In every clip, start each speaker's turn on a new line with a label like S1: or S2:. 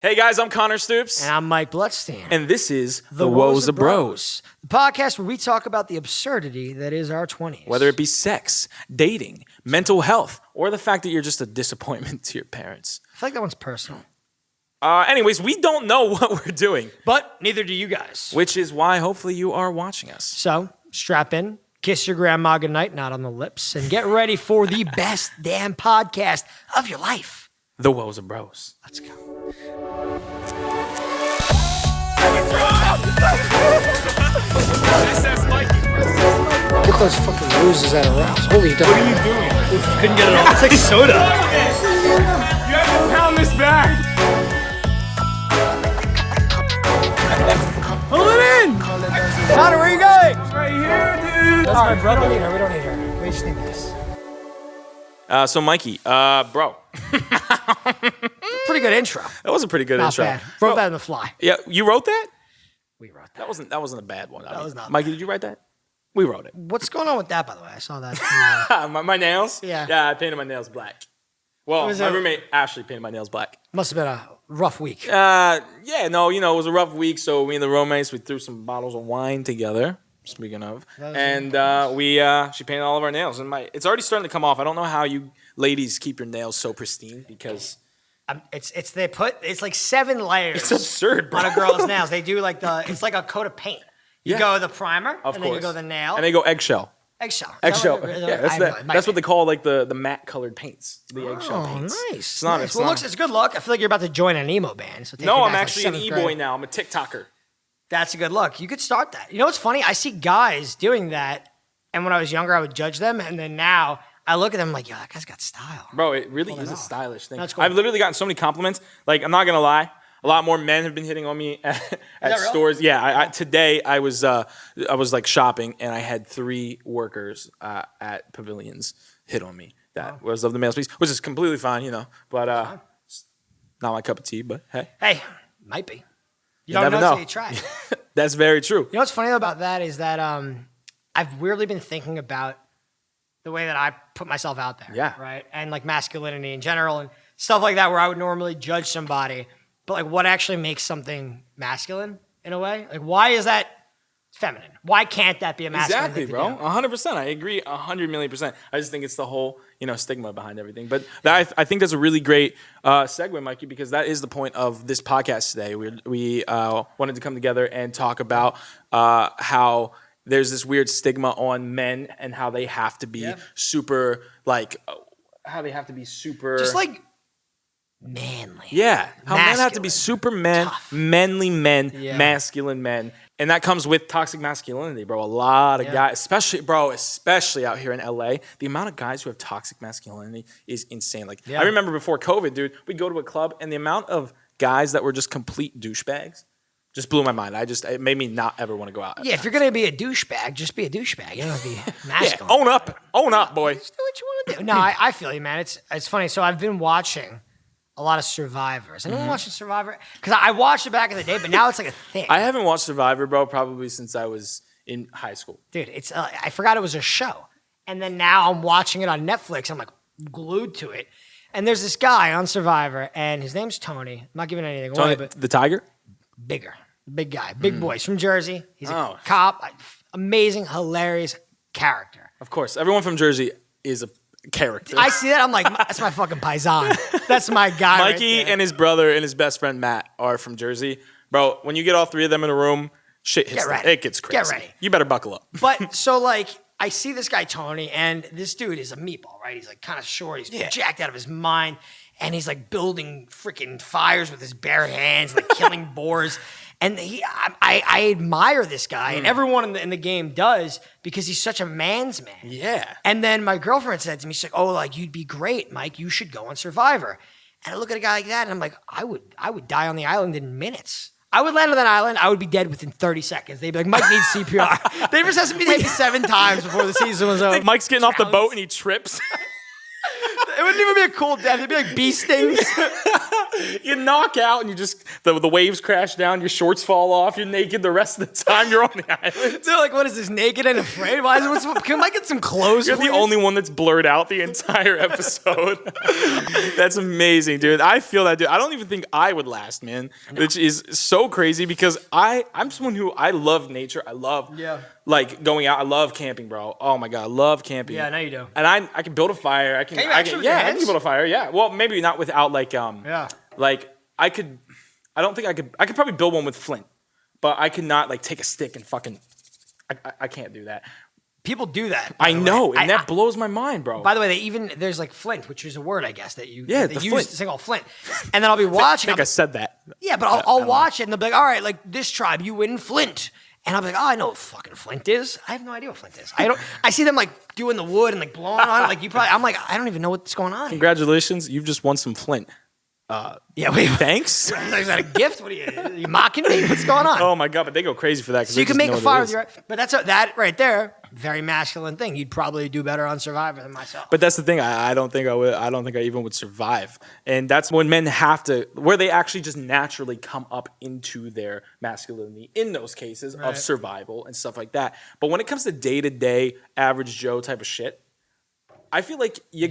S1: Hey guys, I'm Connor Stoops.
S2: And I'm Mike Bloodstein.
S1: And this is The Woes of Bros.
S2: The podcast where we talk about the absurdity that is our 20s.
S1: Whether it be sex, dating, mental health, or the fact that you're just a disappointment to your parents.
S2: I feel like that one's personal.
S1: Anyways, we don't know what we're doing.
S2: But neither do you guys.
S1: Which is why hopefully you are watching us.
S2: So, strap in, kiss your grandma goodnight, not on the lips, and get ready for the best damn podcast of your life.
S1: The Woes of Bros.
S2: Let's go. Get those fucking losers out of rounds. Holy dog.
S3: What are you doing? Couldn't get it all. It's like soda. You have to pound this back. Pull it in.
S2: Connor, where are you going?
S3: Right here, dude.
S2: That's my brother. We don't need her. We just need this.
S1: So Mikey, bro.
S2: Pretty good intro.
S1: That was a pretty good
S2: Not
S1: intro.
S2: bad. Wrote that on the fly.
S1: Yeah, you wrote that?
S2: We wrote that.
S1: That wasn't a bad one.
S2: That was not
S1: Mikey, did you write that? We wrote it.
S2: What's going on with that, by the way? I saw that.
S1: my nails?
S2: Yeah.
S1: Yeah, I painted my nails black. Well, my roommate Ashley painted my nails black.
S2: Must have been a rough week.
S1: It was a rough week. So me and the roommates, we threw some bottles of wine together. Speaking of, and she painted all of our nails, and it's already starting to come off. I don't know how you ladies keep your nails so pristine because
S2: It's like 7 layers.
S1: it's absurd, bro.
S2: On a girl's nails. They do it's like a coat of paint. You go the primer, then you go the nail,
S1: and they go eggshell.
S2: Eggshell.
S1: Yeah, that's what they call like the matte colored paints, the eggshell paints.
S2: Nice.
S1: It's not.
S2: Nice. It's a good look. I feel like you're about to join an emo band. So
S1: no, I'm actually an e-boy now. I'm a TikToker.
S2: That's a good look. You could start that. You know what's funny? I see guys doing that, and when I was younger, I would judge them, and then now I look at them like, yo, that guy's got style.
S1: Bro, it really is a stylish thing.
S2: That's cool.
S1: I've literally gotten so many compliments. Like, I'm not gonna lie, a lot more men have been hitting on me at stores. Really? Yeah, today I was like shopping, and I had 3 workers at pavilions hit on me. That was of the male species, which is completely fine, but not my cup of tea. But hey,
S2: might be. You
S1: don't
S2: know until you try.
S1: That's very true.
S2: You know what's funny about that is that I've weirdly been thinking about the way that I put myself out there.
S1: Yeah.
S2: Right? And like masculinity in general and stuff like that where I would normally judge somebody. But like what actually makes something masculine in a way? Like why is that feminine? Why can't that be a masculine
S1: Exactly,
S2: thing
S1: bro.
S2: to do?
S1: 100%. I agree 100,000,000%. I just think it's the whole, stigma behind everything. But I think that's a really great segue, Mikey, because that is the point of this podcast today. We wanted to come together and talk about how there's this weird stigma on men and how they have to be super,
S2: Just like manly.
S1: Yeah. How men have to be super
S2: tough.
S1: manly men, masculine men. And that comes with toxic masculinity, bro. A lot of guys, especially out here in LA, the amount of guys who have toxic masculinity is insane. I remember before COVID, dude, we'd go to a club and the amount of guys that were just complete douchebags just blew my mind. It made me not ever want to go out.
S2: Yeah, if you're going to be a douchebag, just be a douchebag. You don't have to be masculine.
S1: Own up, boy.
S2: Just do what you want to do. No, I feel you, man. It's funny. So I've been watching a lot of Survivors. Anyone watching Survivor? Because I watched it back in the day, but now it's like a thing.
S1: I haven't watched Survivor, bro, probably since I was in high school.
S2: Dude, I forgot it was a show. And then now I'm watching it on Netflix. I'm like glued to it. And there's this guy on Survivor, and his name's Tony. I'm not giving anything away, but
S1: the tiger?
S2: bigger. Big guy. Big boy. He's from Jersey. He's a cop. Amazing, hilarious character.
S1: Of course. Everyone from Jersey is a character.
S2: I see that. I'm like, that's my fucking paisan. That's my guy.
S1: Mikey and his brother and his best friend Matt are from Jersey. Bro, when you get all 3 of them in a room, shit hits it gets crazy.
S2: Get ready.
S1: You better buckle up.
S2: But so I see this guy, Tony, and this dude is a meatball, right? He's like kind of short. He's jacked out of his mind. And he's like building freaking fires with his bare hands, like killing boars. And I admire this guy, and everyone in the game does because he's such a man's man.
S1: Yeah.
S2: And then my girlfriend said to me, she's like, you'd be great, Mike. You should go on Survivor. And I look at a guy like that, and I'm like, I would die on the island in minutes. I would land on that island. I would be dead within 30 seconds. They'd be like, Mike needs CPR. They resuscitated me maybe 7 times before the season was over.
S1: Mike's getting off the boat and he trips.
S2: It wouldn't even be a cool death. It'd be like bee stings.
S1: You knock out and you just the waves crash down, your shorts fall off, you're naked the rest of the time you're on the island.
S2: They're like, what is this, naked and afraid? Why is it, can I get some clothes?
S1: You're the only one that's blurred out the entire episode. That's amazing, dude. I feel that, dude. I don't even think I would last, man. Which is so crazy because I'm someone who I love nature. I love like going out. I love camping, bro. Oh my god, I love camping.
S2: Yeah, I know you do.
S1: And I can build a fire. I can build a fire. Yeah. Well, maybe not without like like I could probably build one with flint, but I could not like take a stick and fucking I can't do that.
S2: People do that.
S1: I know, and that blows my mind, bro.
S2: By the way, there's like flint, which is a word, I guess, that you
S1: use
S2: to say called flint. And then I'll be watching.
S1: I think I said that.
S2: Yeah, but I'll watch it and they'll be like, all right, like this tribe, you win flint. And I'll be like, oh, I know what fucking flint is. I have no idea what flint is. I see them like doing the wood and like blowing on it. Like I'm like, I don't even know what's going on.
S1: Congratulations, you've just won some flint.
S2: Yeah, wait.
S1: Thanks.
S2: Is that a gift? What are you mocking me? What's going on?
S1: Oh my god, but they go crazy for that.
S2: So you can make a fire with your. But that right there, very masculine thing. You'd probably do better on Survivor than myself.
S1: But that's the thing. I don't think I would. I don't think I even would survive. And that's when men have to, where they actually just naturally come up into their masculinity in those cases of survival and stuff like that. But when it comes to day-to-day average Joe type of shit, I feel like you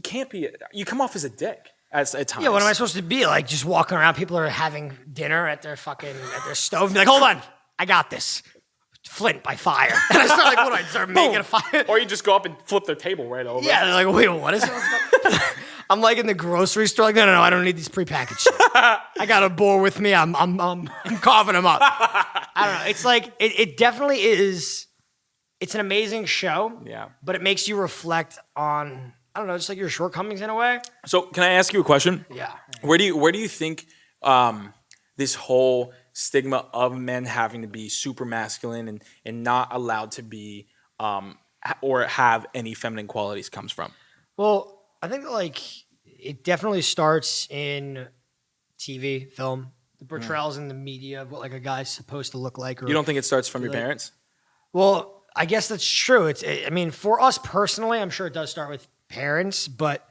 S1: can't be. You come off as a dick. At times.
S2: Yeah, what am I supposed to be like? Just walking around, people are having dinner at their stove. And be like, hold on, I got this. Flint by fire. And I start like, what do I start making a fire?
S1: Or you just go up and flip their table right over.
S2: Yeah, they're like, wait, what is it? I'm like in the grocery store, like, no, I don't need these prepackaged shit. I got a boar with me. I'm carving them up. I don't know. It's like it definitely is. It's an amazing show.
S1: Yeah,
S2: but it makes you reflect on. I don't know, just like your shortcomings in a way.
S1: So can I ask you a question?
S2: Yeah.
S1: Where do you think this whole stigma of men having to be super masculine and not allowed to be or have any feminine qualities comes from?
S2: Well, I think like it definitely starts in TV, film, the portrayals in the media of what like a guy's supposed to look like. Or,
S1: you don't think it starts from your parents?
S2: Well, I guess that's true. I mean, for us personally, I'm sure it does start with parents, but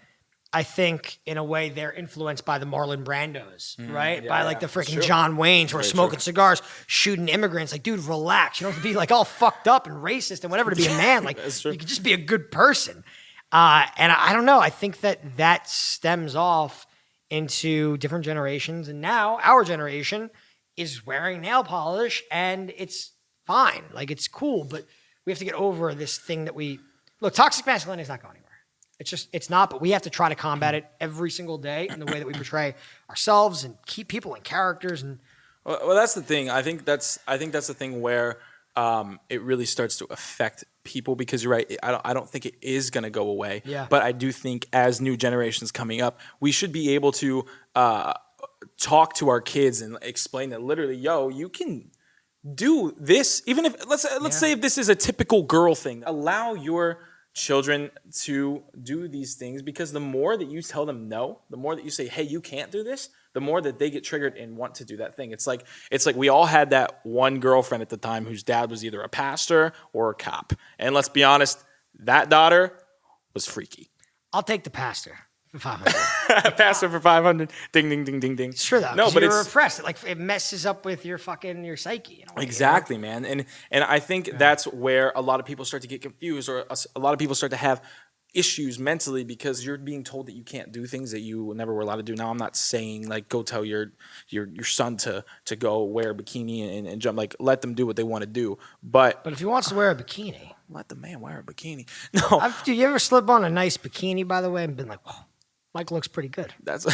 S2: I think in a way they're influenced by the Marlon Brandos, right? Yeah, by like the freaking John Waynes who are smoking cigars, shooting immigrants. Like, dude, relax. You don't have to be like all fucked up and racist and whatever to be a man. Like, you can just be a good person. And I don't know. I think that stems off into different generations. And now our generation is wearing nail polish and it's fine. Like, it's cool, but we have to get over this thing that look, toxic masculinity is not going anywhere. It's not, but we have to try to combat it every single day in the way that we portray ourselves and keep people in characters. And
S1: well, that's the thing. I think that's the thing where it really starts to affect people because you're right. I don't think it is going to go away.
S2: Yeah.
S1: But I do think as new generations coming up, we should be able to talk to our kids and explain that literally, yo, you can do this. Even if let's say if this is a typical girl thing, allow your children to do these things because the more that you tell them no, the more that you say, hey, you can't do this, the more that they get triggered and want to do that thing. It's like we all had that one girlfriend at the time whose dad was either a pastor or a cop. And let's be honest, that daughter was freaky.
S2: I'll take the pastor for 500.
S1: Pastor for 500. Ding, ding, ding, ding, ding.
S2: Sure, though. No, but you're repressed. It messes up with your psyche.
S1: Exactly, man. And I think that's where a lot of people start to get confused, or a lot of people start to have issues mentally because you're being told that you can't do things that you never were allowed to do. Now, I'm not saying like go tell your son to go wear a bikini and jump. Like, let them do what they want to do. But
S2: if he wants to wear a bikini,
S1: let the man wear a bikini. No.
S2: Do you ever slip on a nice bikini, by the way, and been like, whoa, Mike looks pretty good.
S1: That's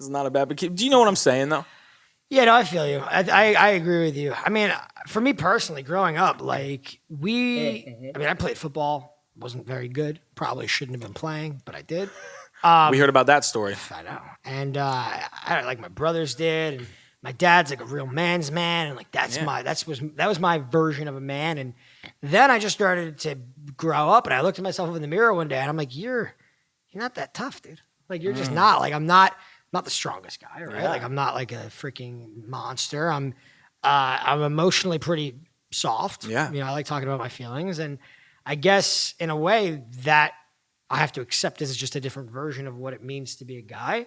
S1: not a bad bikini. Do you know what I'm saying, though?
S2: Yeah, no, I feel you. I agree with you. I mean, for me personally, growing up, like I played football. Wasn't very good. Probably shouldn't have been playing, but I did.
S1: We heard about that story.
S2: I know. And I like my brothers did. And my dad's like a real man's man, and like that was my version of a man. And then I just started to grow up, and I looked at myself in the mirror one day, and I'm like, you're not that tough, dude. Like, you're just not. Like, I'm not the strongest guy, right? Yeah. Like, I'm not like a freaking monster. I'm emotionally pretty soft.
S1: Yeah.
S2: I like talking about my feelings, and I guess in a way that I have to accept this is just a different version of what it means to be a guy.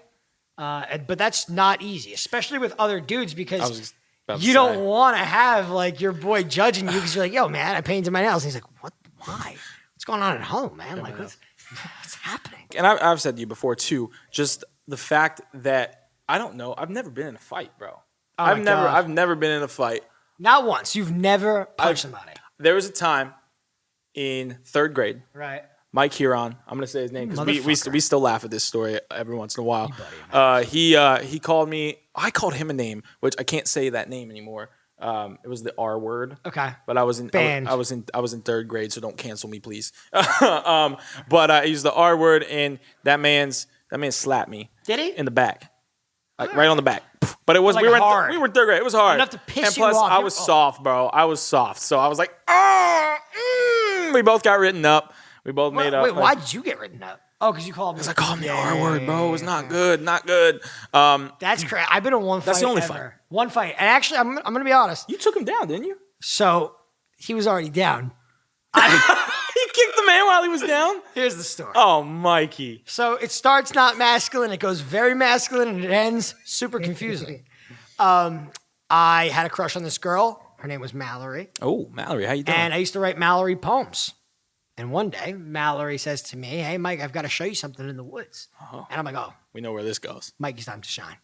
S2: But that's not easy, especially with other dudes, because
S1: you
S2: don't want to have like your boy judging you because you're like, yo, man, I painted my nails. And he's like, what? Why? What's going on at home, man? Like, what's happening?
S1: And I've said to you before too, just the fact that I don't know. I've never been in a fight, bro. I've never been in a fight.
S2: Not once. You've never punched somebody.
S1: There was a time in 3rd grade.
S2: Right.
S1: Mike Huron, I'm gonna say his name because we still laugh at this story every once in a while. He called me. I called him a name, which I can't say that name anymore. It was the R word.
S2: Okay.
S1: But I was in 3rd grade, so don't cancel me, please. But I used the R word, and that man slapped me.
S2: Did he?
S1: In the back, like right on the back. But it was
S2: like
S1: we were
S2: hard.
S1: We were 3rd grade. It was hard.
S2: Enough to piss
S1: and
S2: you
S1: plus,
S2: off.
S1: I was soft, bro. I was soft, so I was like, we both got written up. We both made up.
S2: Wait, why did you get written up? Oh, because you called me.
S1: Because I called him the R word, bro. It was not good. Not good.
S2: That's crazy. I've been in one fight.
S1: That's the only fight.
S2: One fight. And actually, I'm going to be honest.
S1: You took him down, didn't you?
S2: So he was already down.
S1: He kicked the man while he was down?
S2: Here's the story.
S1: Oh, Mikey.
S2: So it starts not masculine. It goes very masculine, and it ends super confusing. I had a crush on this girl. Her name was Mallory.
S1: Oh, Mallory. How you doing?
S2: And I used to write Mallory poems. And one day, Mallory says to me, hey, Mike, I've got to show you something in the woods.
S1: Uh-huh.
S2: And I'm like, oh.
S1: We know where this goes.
S2: Mikey's time to shine.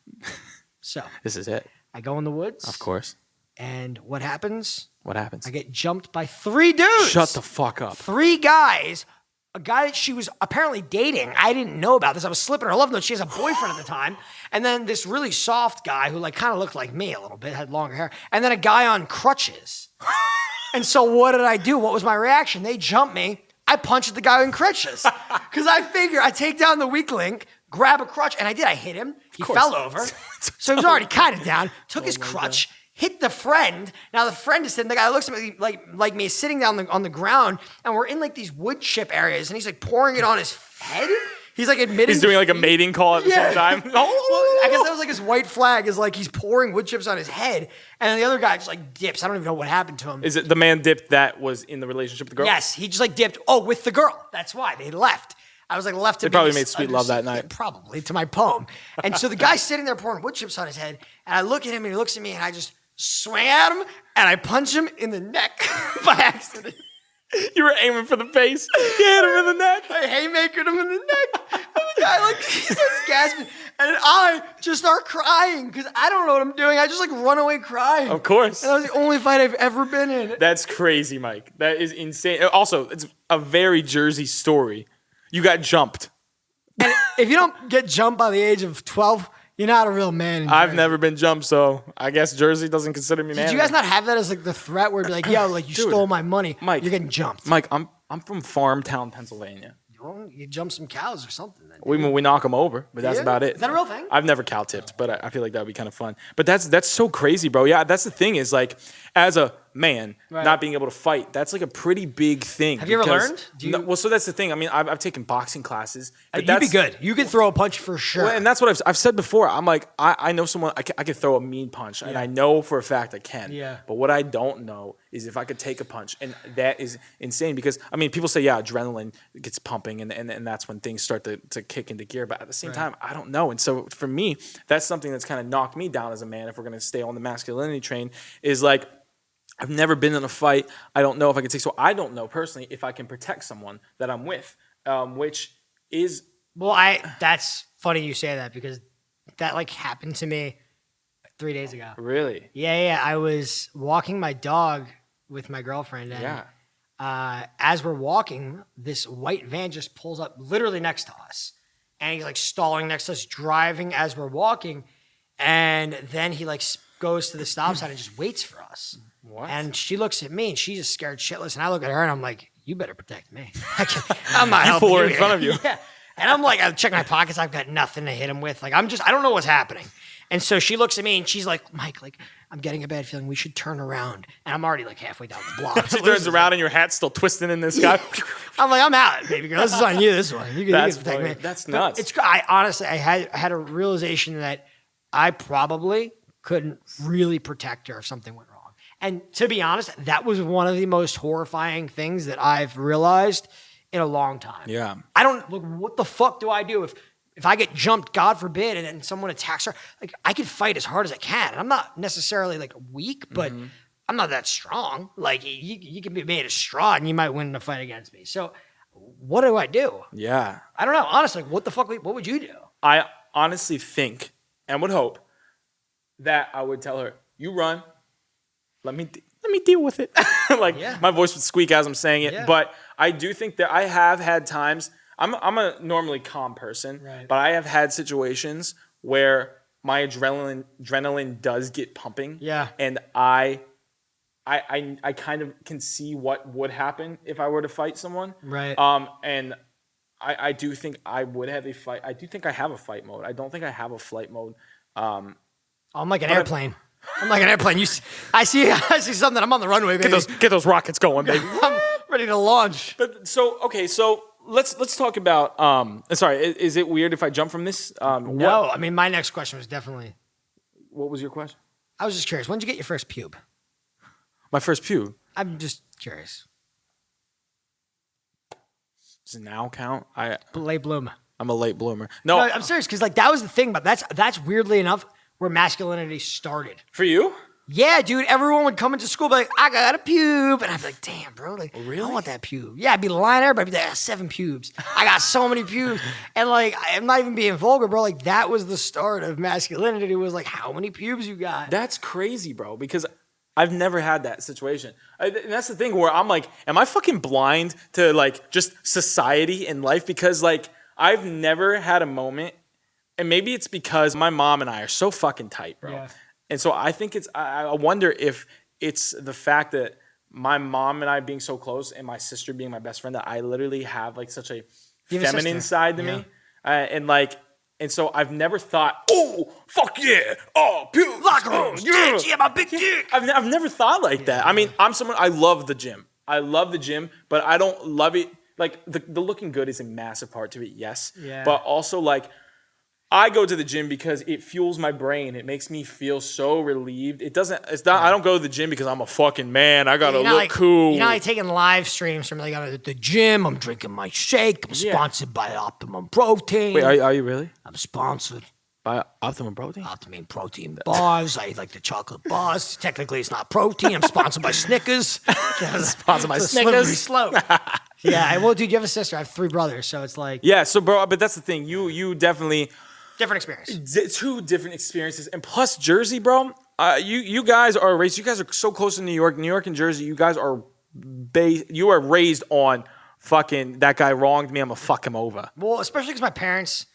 S2: So.
S1: This is it.
S2: I go in the woods.
S1: Of course.
S2: And what happens?
S1: What happens?
S2: I get jumped by 3 dudes.
S1: Shut the fuck up.
S2: 3 guys. A guy that she was apparently dating. I didn't know about this. I was slipping her love note. She has a boyfriend at the time. And then this really soft guy who like kind of looked like me a little bit, had longer hair. And then a guy on crutches. And so what did I do? What was my reaction? They jumped me. I punched the guy in crutches. Because I figure I take down the weak link, grab a crutch, and I did. I hit him. He fell over. So he was already kind of down. Took his crutch, hit the friend. Now the friend is sitting, the guy looks at me like me, sitting down on the ground, and we're in like these wood chip areas, and he's like pouring it on his head. He's like admitting.
S1: He's doing like a mating call at the same time.
S2: Well, I guess that was like his white flag is like he's pouring wood chips on his head. And then the other guy just like dips. I don't even know what happened to him.
S1: Is it the man dipped that was in the relationship with the girl?
S2: Yes, he just like dipped. Oh, with the girl. That's why they left. I was like left to
S1: They probably made sweet love that night.
S2: Probably to my poem. And so the guy's sitting there pouring wood chips on his head. And I look at him and he looks at me and I just swing at him and I punch him in the neck by accident.
S1: You were aiming for the face. You hit him in the neck.
S2: I haymakered him in the neck. And the guy like he starts gasping. And I just start crying because I don't know what I'm doing. I just like run away crying.
S1: Of course.
S2: And that was the only fight I've ever been in.
S1: That's crazy, Mike. That is insane. Also, it's a very Jersey story. You got jumped.
S2: And if you don't get jumped by the age of 12, you're not a real man.
S1: I've never been jumped, so I guess Jersey doesn't consider me man.
S2: Did you guys not have that as like the threat where it'd be like, yo, like you stole my money,
S1: Mike,
S2: you're getting jumped?
S1: Mike, I'm from Farmtown, Pennsylvania.
S2: You jump some cows or something. Then,
S1: we knock them over, but that's about it.
S2: Is that a real thing?
S1: I've never cow tipped, but I feel like that would be kind of fun. But that's so crazy, bro. Yeah, that's the thing is like, as a man, not being able to fight, that's like a pretty big thing.
S2: Have you ever learned?
S1: Well, so that's the thing. I mean, I've taken boxing classes. But
S2: you'd be good. You could throw a punch for sure.
S1: Well, and that's what I've said before. I'm like, I know someone, I could throw a mean punch, and I know for a fact I can.
S2: Yeah.
S1: But what I don't know is if I could take a punch, and that is insane because, I mean, people say, yeah, adrenaline gets pumping, and that's when things start to kick into gear. But at the same time, I don't know. And so for me, that's something that's kind of knocked me down as a man, if we're going to stay on the masculinity train, is like, I've never been in a fight. I don't know if I can take. So I don't know personally if I can protect someone that I'm with, which is.
S2: Well, that's funny you say that because that like happened to me 3 days ago.
S1: Really?
S2: Yeah. I was walking my dog with my girlfriend, and as we're walking, this white van just pulls up literally next to us, and he's like stalling next to us, driving as we're walking, and then he like goes to the stop sign and just waits for us.
S1: What?
S2: And she looks at me and she's just scared shitless. And I look at her and I'm like, you better protect me. I'm not helping you.
S1: Pull her in front of you.
S2: Yeah. And I'm like, I check my pockets. I've got nothing to hit him with. Like, I don't know what's happening. And so she looks at me and she's like, Mike, like, I'm getting a bad feeling. We should turn around. And I'm already like halfway down the block.
S1: She turns around and your hat's still twisting in the sky.
S2: I'm like, I'm out, baby girl. This is on you, this one. You can protect me.
S1: That's nuts.
S2: I honestly had a realization that I probably couldn't really protect her if something went wrong. And to be honest, that was one of the most horrifying things that I've realized in a long time.
S1: Yeah.
S2: I don't look. What the fuck do I do if I get jumped, God forbid, and then someone attacks her, like I could fight as hard as I can. And I'm not necessarily like weak, but I'm not that strong. Like you can be made of straw and you might win in a fight against me. So what do I do?
S1: Yeah.
S2: I don't know. Honestly, what the fuck? What would you do?
S1: I honestly think and would hope that I would tell her, you run, let me deal with it. My voice would squeak as I'm saying it. Yeah. But I do think that I have had times, I'm a normally calm person, but I have had situations where my adrenaline does get pumping. Yeah. And I kind of can see what would happen if I were to fight someone. Right. And I do think I would have a fight. I do think I have a fight mode. I don't think I have a flight mode.
S2: I'm like an airplane. I'm like an airplane. I see something. I'm on the runway, baby.
S1: Get those rockets going, baby.
S2: I'm ready to launch.
S1: But so let's talk about. Sorry, is it weird if I jump from this?
S2: No, I mean my next question was definitely.
S1: What was your question?
S2: I was just curious. When did you get your first pube?
S1: My first pube.
S2: I'm just curious.
S1: Does it now count?
S2: Late bloomer.
S1: I'm a late bloomer. No,
S2: I'm serious because like that was the thing, but that's weirdly enough where masculinity started.
S1: For you?
S2: Yeah, dude. Everyone would come into school, be like, I got a pube. And I'd be like, damn, bro. Like, really? I want that pube. Yeah, I'd be lying there, but I'd be like, I got 7 pubes. I got so many pubes. And like, I'm not even being vulgar, bro. Like, that was the start of masculinity. It was like, how many pubes you got?
S1: That's crazy, bro, because I've never had that situation. And that's the thing where I'm like, am I fucking blind to like just society and life? Because like, I've never had a moment, and maybe it's because my mom and I are so fucking tight, bro. Yeah. And so I think I wonder if it's the fact that my mom and I being so close and my sister being my best friend that I literally have like such a feminine side to me. And so I've never thought, oh, fuck yeah. Oh, pubes.
S2: Locker rooms. Yeah, my big dick.
S1: I've never thought like that. I mean, I'm someone, I love the gym. But I don't love it. Like the looking good is a massive part to it, yes. Yeah. But also like, I go to the gym because it fuels my brain. It makes me feel so relieved. I don't go to the gym because I'm a fucking man. I gotta look cool.
S2: You're not like taking live streams from like I'm at the gym. I'm drinking my shake. I'm sponsored by Optimum Protein.
S1: Wait, are you really?
S2: I'm sponsored
S1: by Optimum Protein?
S2: Optimum Protein bars. I like the chocolate bars. Technically, it's not protein. I'm sponsored by Snickers.
S1: Sponsored by Snickers.
S2: Slope. Yeah, well, dude, you have a sister. I have 3 brothers, so it's like
S1: so, bro. But that's the thing. You definitely.
S2: Different experience.
S1: 2 different experiences. And plus Jersey, bro, you guys are raised, you guys are so close to New York and Jersey, you guys are you are raised on fucking that guy wronged me, I'm gonna fuck him over.
S2: Well, especially because my parents,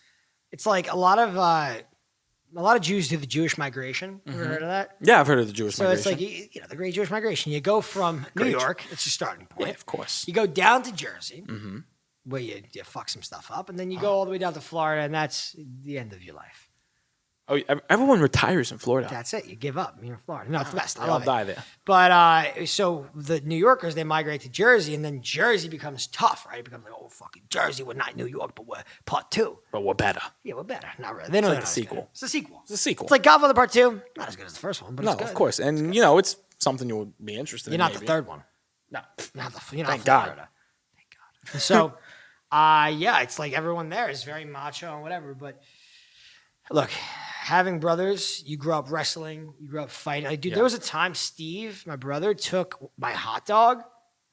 S2: it's like a lot of Jews do the Jewish migration. Mm-hmm. Ever heard of that?
S1: Yeah, I've heard of the Jewish migration.
S2: So it's like, the Great Jewish Migration. You go from New York, it's your starting point.
S1: Yeah, of course.
S2: You go down to Jersey. Mm-hmm. Where you fuck some stuff up, and then you go all the way down to Florida, and that's the end of your life.
S1: Oh, everyone retires in Florida.
S2: That's it. You give up. You're in Florida. No, it's the best. I'll
S1: die there.
S2: But so the New Yorkers, they migrate to Jersey, and then Jersey becomes tough, right? It becomes like, oh, fucking Jersey. We're not New York, but we're part 2.
S1: But we're better.
S2: Yeah, we're better. Not really. They know
S1: it's like the sequel.
S2: It's the sequel.
S1: It's a sequel.
S2: It's like Godfather Part 2. Not as good as the first one, but it's good.
S1: Of course. And, it's something you would be interested in.
S2: You're not the third one.
S1: No.
S2: Thank God. Thank God. So... it's like everyone there is very macho and whatever. But look, having brothers, you grew up wrestling, you grew up fighting. Like, dude, there was a time Steve, my brother, took my hot dog.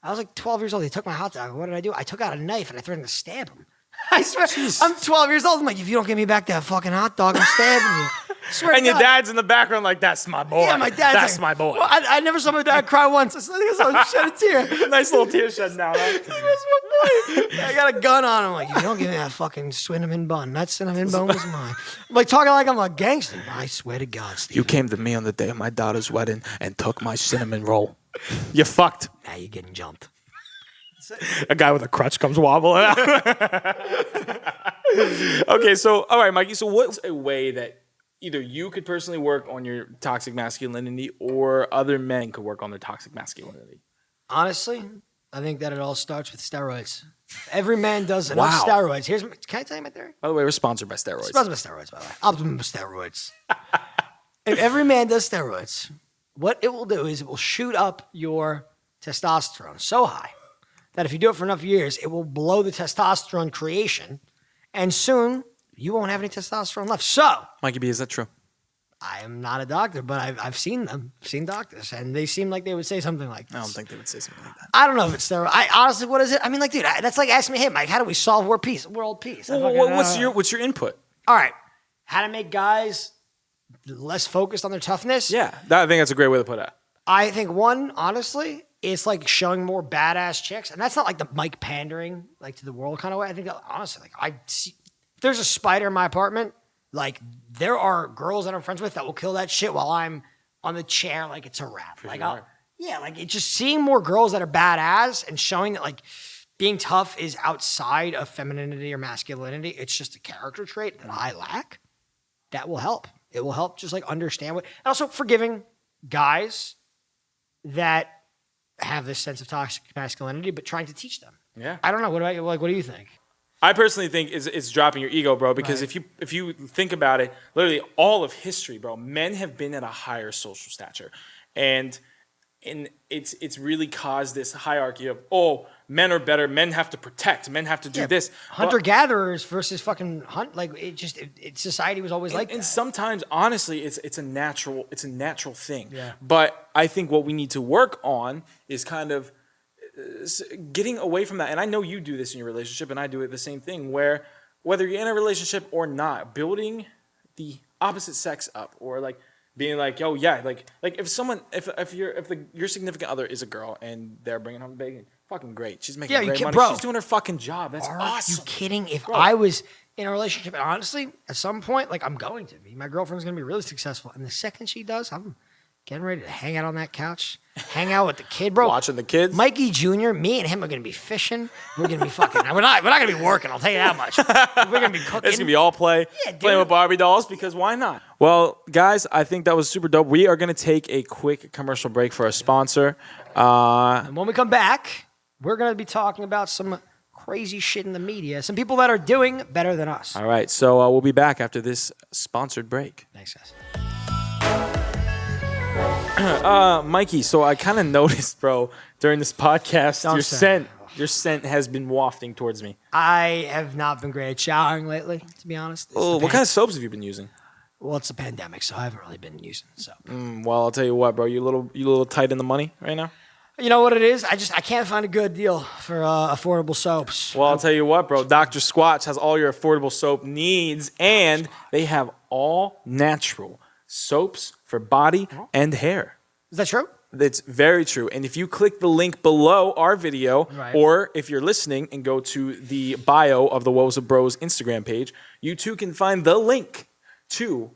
S2: I was like 12 years old. He took my hot dog. What did I do? I took out a knife and I threatened to stab him. I swear, I'm 12 years old. I'm like, if you don't give me back that fucking hot dog, I'm stabbing you. Swear
S1: and your dad's in the background like, that's my boy.
S2: Yeah, my dad's
S1: That's my boy.
S2: Well, I never saw my dad cry once. I think I saw him shed a tear.
S1: Nice little tear shed now, right?
S2: That's my boy. I got a gun on him. Like, if you don't give me that fucking cinnamon bun, that cinnamon bun was mine. I'm like talking like I'm a gangster. I swear to God, Steve.
S1: You came to me on the day of my daughter's wedding and took my cinnamon roll. You're fucked.
S2: Now you're getting jumped.
S1: A guy with a crutch comes wobbling out. Okay, so, all right, Mikey. So what's a way that either you could personally work on your toxic masculinity or other men could work on their toxic masculinity?
S2: Honestly, I think that it all starts with steroids. Every man does enough steroids. Can I tell you my theory?
S1: By the way, we're sponsored by steroids.
S2: Sponsored by steroids, by the way. Optimum steroids. If every man does steroids, what it will do is it will shoot up your testosterone so high that if you do it for enough years, it will blow the testosterone creation, and soon you won't have any testosterone left. So,
S1: Mikey B, is that true?
S2: I am not a doctor, but I've seen them, seen doctors, and they seem like they would say something like this.
S1: I don't think they would say something like that.
S2: I don't know if it's steroid. I honestly, what is it? I mean, like, dude, that's like asking me, hey, Mike, how do we solve world peace?
S1: Well, what's your input?
S2: All right, how to make guys less focused on their toughness?
S1: Yeah, I think that's a great way to put it.
S2: I think one, honestly, it's like showing more badass chicks, and that's not like the Mike pandering like to the world kind of way. I think that, honestly, like I see, if there's a spider in my apartment, like there are girls that I'm friends with that will kill that shit while I'm on the chair like it's a wrap. Like it's just seeing more girls that are badass and showing that like being tough is outside of femininity or masculinity. It's just a character trait that I lack. That will help. It will help just like understand what, and also forgiving guys that have this sense of toxic masculinity, but trying to teach them.
S1: Yeah.
S2: I don't know. What about you? Like, what do you think?
S1: I personally think it's dropping your ego, bro, because if you think about it, literally all of history, bro, men have been at a higher social stature. And it's really caused this hierarchy of, oh, men are better, men have to protect, men have to do this.
S2: Hunter-gatherers versus fucking hunt, like society was always like that.
S1: And sometimes, honestly, it's a natural thing.
S2: Yeah.
S1: But I think what we need to work on is kind of getting away from that. And I know you do this in your relationship, and I do it the same thing, where whether you're in a relationship or not, building the opposite sex up, or like being like, yo, yeah, like if your significant other is a girl and they're bringing home bacon, fucking great. She's making great money.
S2: Bro,
S1: she's doing her fucking job. That's awesome.
S2: Are you kidding? If I was in a relationship, and honestly, at some point, like I'm going to be, my girlfriend's going to be really successful. And the second she does, I'm getting ready to hang out on that couch, hang out with the kid, bro.
S1: Watching the kids.
S2: Mikey Jr., me and him are going to be fishing. We're going to be fucking, we're not going to be working, I'll tell you that much. We're going to be cooking.
S1: It's going to be all play, playing with Barbie dolls, because why not? Well, guys, I think that was super dope. We are going to take a quick commercial break for a sponsor.
S2: And when we come back, we're going to be talking about some crazy shit in the media, some people that are doing better than us.
S1: All right, so we'll be back after this sponsored break.
S2: Thanks, guys.
S1: Mikey, so I kind of noticed, bro, during this podcast, your scent has been wafting towards me.
S2: I have not been great at showering lately, to be honest.
S1: Oh, what kind of soaps have you been using?
S2: Well, it's a pandemic, so I haven't really been using soap.
S1: Well, I'll tell you what, bro, you a little tight in the money right now.
S2: You know what it is? I can't find a good deal for affordable soaps.
S1: Well, I'll tell you what, bro, Dr. SQUATCH has all your affordable soap needs, and they have all natural soaps for body and hair.
S2: Is that true?
S1: It's very true. And if you click the link below our video, or if you're listening and go to the bio of the Woes of Bros Instagram page, you too can find the link to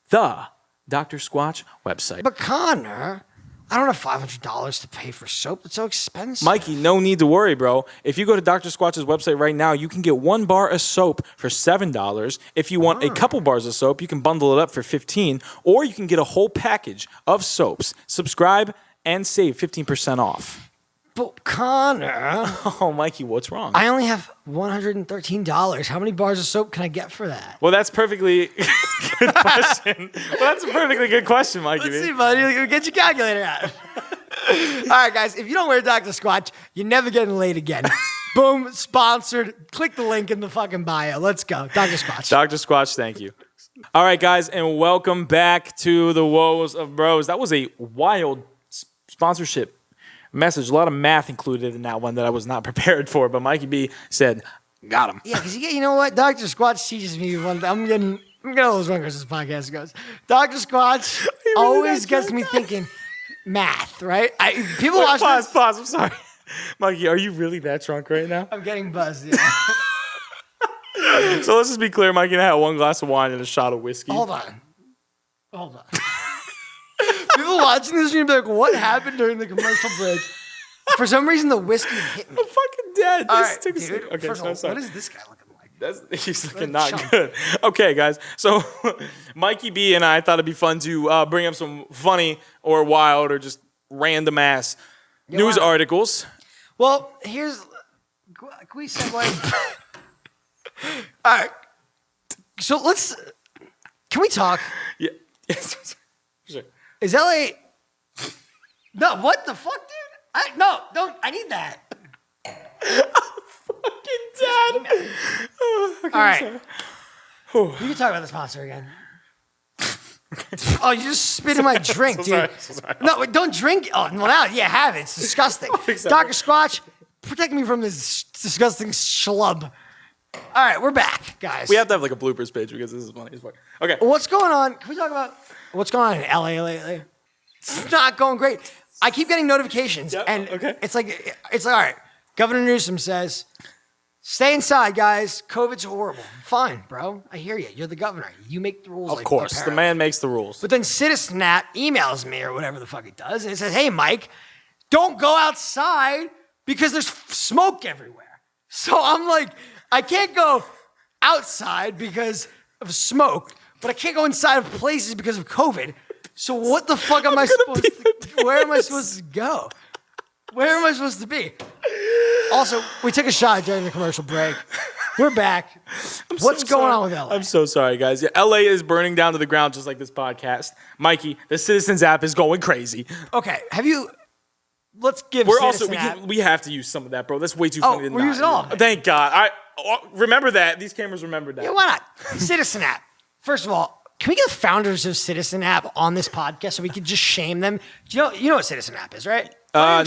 S1: the Dr. SQUATCH website.
S2: But Connor, I don't have $500 to pay for soap. It's so expensive.
S1: Mikey, no need to worry, bro. If you go to Dr. SQUATCH's website right now, you can get 1 bar of soap for $7. If you want a couple bars of soap, you can bundle it up for $15, or you can get a whole package of soaps. Subscribe and save 15% off.
S2: But Connor,
S1: oh, Mikey, what's wrong?
S2: I only have $113. How many bars of soap can I get for that?
S1: Well, that's perfectly good question. Well, that's a perfectly good question, Mikey.
S2: Let's see, buddy. Get your calculator out. All right, guys. If you don't wear Dr. SQUATCH, you're never getting laid again. Boom, sponsored. Click the link in the fucking bio. Let's go. Dr. SQUATCH.
S1: Dr. SQUATCH, thank you. All right, guys, and welcome back to the Woes of Bros. That was a wild sponsorship message. A lot of math included in that one that I was not prepared for, but Mikey B said, got him.
S2: Yeah, because you know what? Dr. SQUATCH teaches me one thing. I'm getting all those wonders as this podcast goes. Dr. SQUATCH always gets me thinking math, right? People watch this.
S1: Pause. I'm sorry. Mikey, are you really that drunk right now?
S2: I'm getting buzzed, yeah.
S1: So let's just be clear. Mikey and I had 1 glass of wine and a shot of whiskey.
S2: Hold on. People watching this are going to be like, what happened during the commercial break? For some reason, the whiskey hit me.
S1: I'm fucking dead.
S2: All right, dude. Okay, first of all, what is this guy looking like?
S1: He's looking not good. Okay, guys. So Mikey B and I thought it'd be fun to bring up some funny or wild or just random ass news articles.
S2: Well, can we segue? All right. So can we talk?
S1: Yeah. Sure.
S2: Is LA? No, what the fuck, dude? I need that.
S1: I'm fucking dead.
S2: All right. You can talk about the sponsor again. Oh, you just spit in my drink, dude.
S1: Sorry.
S2: No, don't drink. Oh, well, now, yeah, have it. It's disgusting. Dr. Squatch, protect me from this disgusting schlub. All right, we're back, guys.
S1: We have to have like a bloopers page because this is funny as fuck. Okay.
S2: What's going on? Can we talk about what's going on in LA lately? It's not going great. I keep getting notifications, and it's like all right. Governor Newsom says, "Stay inside, guys. COVID's horrible." Fine, bro. I hear you. You're the governor. You make the rules.
S1: Of course, the man makes the rules.
S2: But then Citizen App emails me or whatever the fuck it does, and it says, "Hey, Mike, don't go outside because there's smoke everywhere." So I'm like, I can't go outside because of smoke, but I can't go inside of places because of COVID. So what the fuck am I supposed to? Where am I supposed to go? Where am I supposed to be? Also, we took a shot during the commercial break. We're back. What's going on with LA?
S1: I'm so sorry, guys. Yeah, LA is burning down to the ground just like this podcast. Mikey, the Citizens app is going crazy.
S2: Okay, let's give
S1: We have to use some of that, bro. That's way too funny to not
S2: use it all.
S1: Thank God. Remember that. These cameras remembered that.
S2: Yeah, why not? Citizen App. First of all, can we get the founders of Citizen App on this podcast so we could just shame them? You know what Citizen App is, right?
S1: No.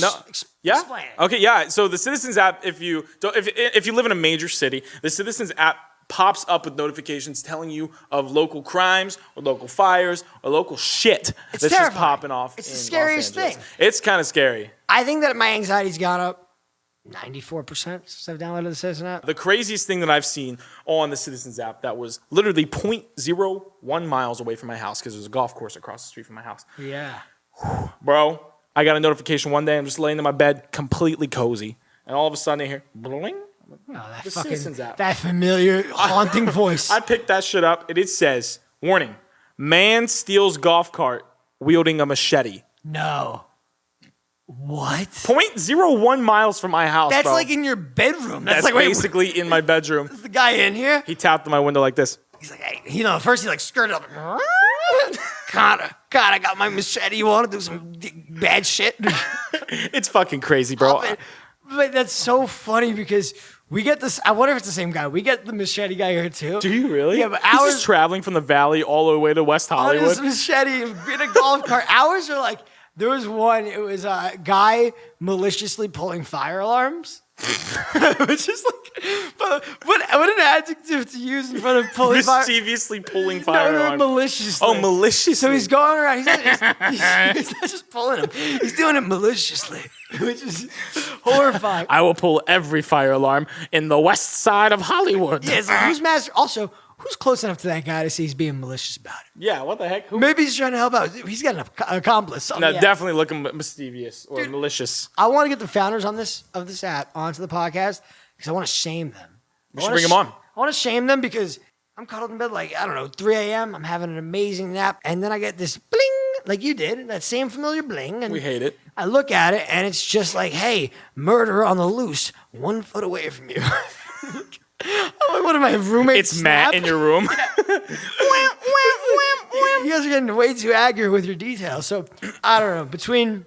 S1: Yeah.
S2: Explain it.
S1: Okay. Yeah. So the Citizens app, if you live in a major city, the Citizens app pops up with notifications telling you of local crimes or local fires or local shit that's
S2: terrifying.
S1: just popping off.
S2: It's the scariest thing.
S1: It's kind of scary.
S2: I think that my anxiety's gone up 94% since I've downloaded the Citizen App.
S1: The craziest thing that I've seen on the Citizens app that was literally 0.01 miles away from my house because there's a golf course across the street from my house.
S2: Yeah.
S1: Bro, I got a notification one day. I'm just laying in my bed, completely cozy. And all of a sudden I hear, bling.
S2: Oh,
S1: The Citizens app.
S2: That familiar, haunting voice.
S1: I picked that shit up, and it says, warning, man steals golf cart wielding a machete.
S2: No. What?
S1: 0.01 miles from my house,
S2: That's
S1: bro.
S2: like in your bedroom.
S1: That's
S2: like
S1: basically in my bedroom.
S2: Is the guy in here?
S1: He tapped on my window like this.
S2: He's like, hey, first he like skirted up. God, I got my machete. You want to do some bad shit?
S1: It's fucking crazy, bro.
S2: But that's so funny because we get this. I wonder if it's the same guy. We get the machete guy here too.
S1: Do you really?
S2: Yeah, but
S1: He's
S2: ours
S1: just traveling from the valley all the way to West Hollywood.
S2: On this machete in a golf cart. Ours are like, there was one, it was a guy maliciously pulling fire alarms. Which is like, but what an adjective to use in front of pulling fire.
S1: Mischievously pulling fire alarms.
S2: Maliciously.
S1: Oh, maliciously.
S2: So he's going around. He's not just pulling them. He's doing it maliciously, which is horrifying.
S1: I will pull every fire alarm in the west side of Hollywood.
S2: Yeah, it's like, who's master? Also, who's close enough to that guy to see he's being malicious about it?
S1: Yeah, what the heck? Who?
S2: Maybe he's trying to help out. He's got an accomplice.
S1: No, definitely looking mischievous or malicious.
S2: I want to get the founders of this app onto the podcast because I want to shame them.
S1: We should bring them on.
S2: I want to shame them because I'm cuddled in bed like, I don't know, 3 a.m. I'm having an amazing nap. And then I get this bling, like you did, that same familiar bling. And
S1: we hate it.
S2: I look at it and it's just like, hey, murderer on the loose, 1 foot away from you. Oh, what am I, roommates?
S1: It's Matt in your room.
S2: You guys are getting way too accurate with your details. So, I don't know, between